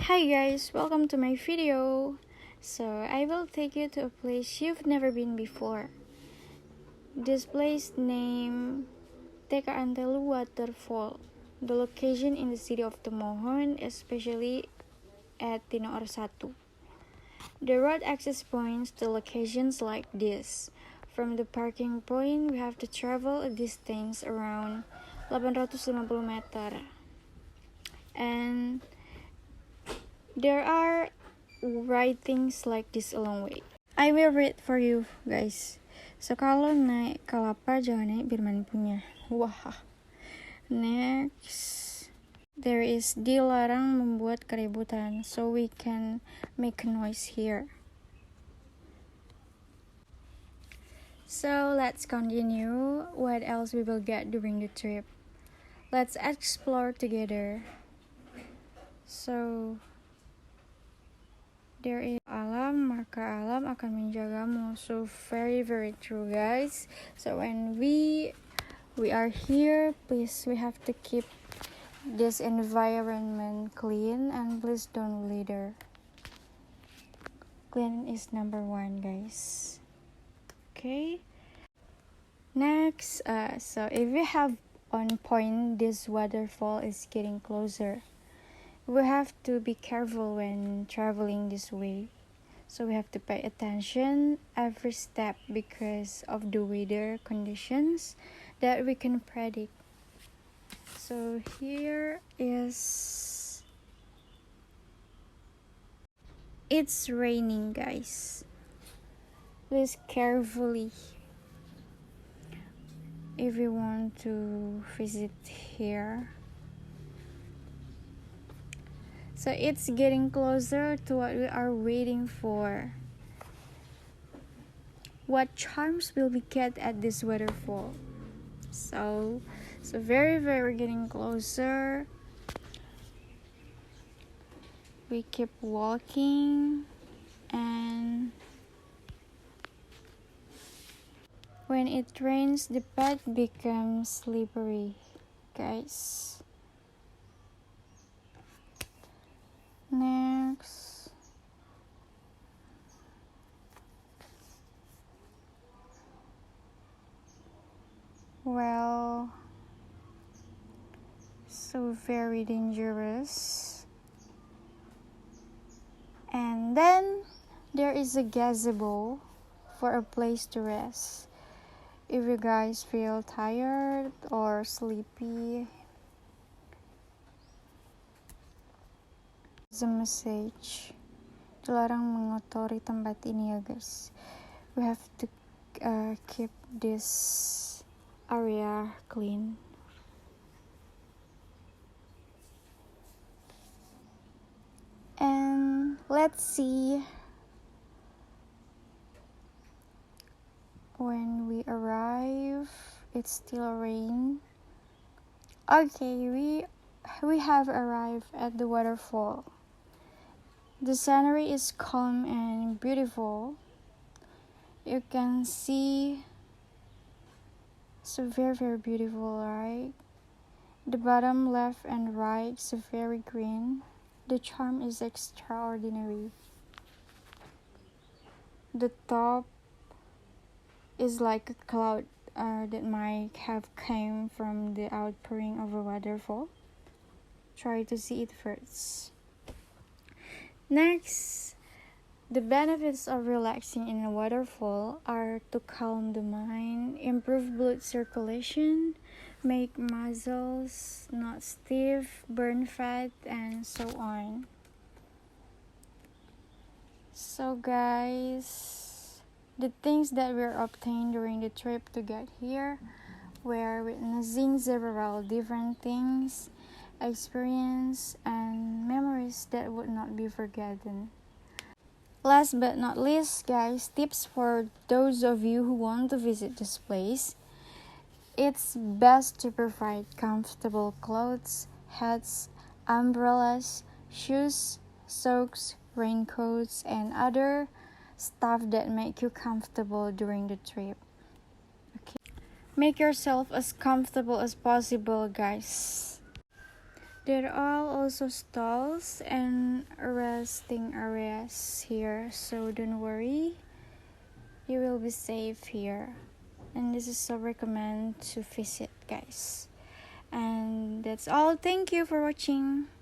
Hi guys, welcome to my video. So I will take you to a place you've never been before. This place named Tekaan Telu Waterfall. The location in the city of Tomohon, especially at Tinoor 1. The road access points to locations like this. From the parking point, we have to travel a distance around 850 meter. And there are writings like this along way. I will read for you guys. So kalau naik kelapa jangan naik Birman punya. Wah. Next, there is dilarang membuat keributan, so we can make a noise here. So let's continue. What else we will get during the trip? Let's explore together. So there is alam, maka alam akan menjagamu. So very true guys. So when we are here, please we have to keep this environment clean and please don't litter. Clean is number 1 guys. Okay. Next, so if we have on point, this waterfall is getting closer. We have to be careful when traveling this way. So we have to pay attention every step because of the weather conditions that we can predict. So here is, it's raining guys. Please carefully if you want to visit here. So it's getting closer to what we are waiting for. What charms will we get at this waterfall? So very getting closer. We keep walking, and when it rains, the path becomes slippery, guys. Next, well, so very dangerous. And then there is a gazebo for a place to rest. If you guys feel tired or sleepy, the message, dilarang mengotori tempat ini ya guys. We have to keep this area clean. And let's see when we arrive. It's still rain. Okay, we have arrived at the waterfall. The scenery is calm and beautiful. You can see, so very beautiful, right? The bottom left and right is very green. The charm is extraordinary. The top is like a cloud that might have come from the outpouring of a waterfall. Try to see it first. Next, the benefits of relaxing in a waterfall are to calm the mind, improve blood circulation, make muscles not stiff, burn fat, and so on. So guys, the things that were obtained during the trip to get here were witnessing several different things, experience, and memories that would not be forgotten. Last but not least, guys, tips for those of you who want to visit this place. It's best to provide comfortable clothes, hats, umbrellas, shoes, socks, raincoats, and other stuff that make you comfortable during the trip. Okay. Make yourself as comfortable as possible, guys. There are also stalls and resting areas here, so don't worry, you will be safe here. And this is so recommend to visit, guys. And that's all. Thank you for watching.